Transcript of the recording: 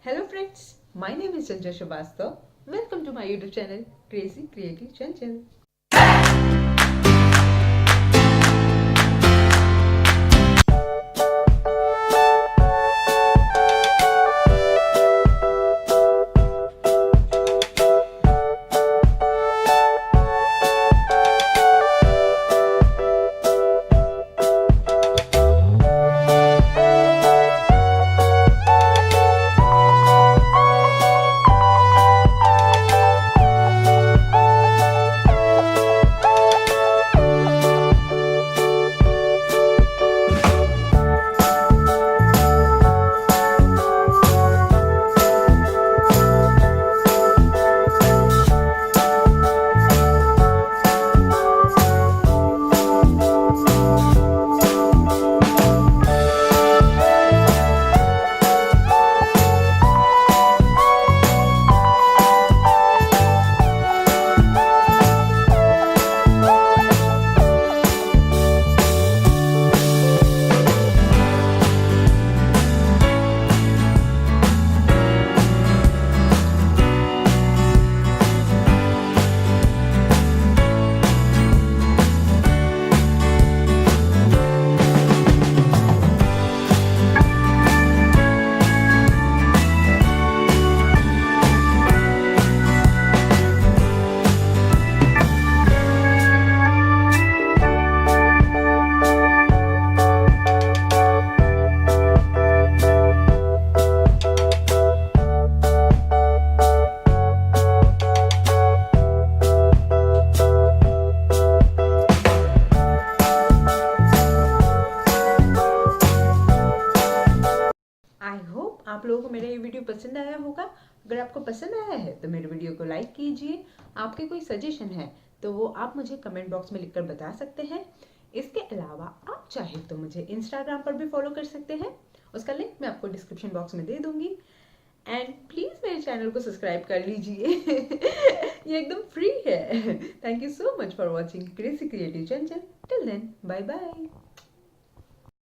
Hello friends, my name is Chamcha. Welcome to my YouTube channel, Crazy Creative Chanchal. I hope आप लोगों को मेरा ये video पसंद आया होगा। अगर आपको पसंद आया है तो मेरे वीडियो को लाइक कीजिए। आपके कोई सजेशन है तो वो आप मुझे कमेंट बॉक्स में लिखकर बता सकते हैं। इसके अलावा आप चाहे तो मुझे इंस्टाग्राम पर भी फॉलो कर सकते हैं, उसका लिंक मैं आपको डिस्क्रिप्शन बॉक्स में दे दूंगी। एंड प्लीज मेरे चैनल को सब्सक्राइब कर लीजिए। ये एकदम फ्री है। Thank you so much for watching crazy creative channel. Till then, bye bye.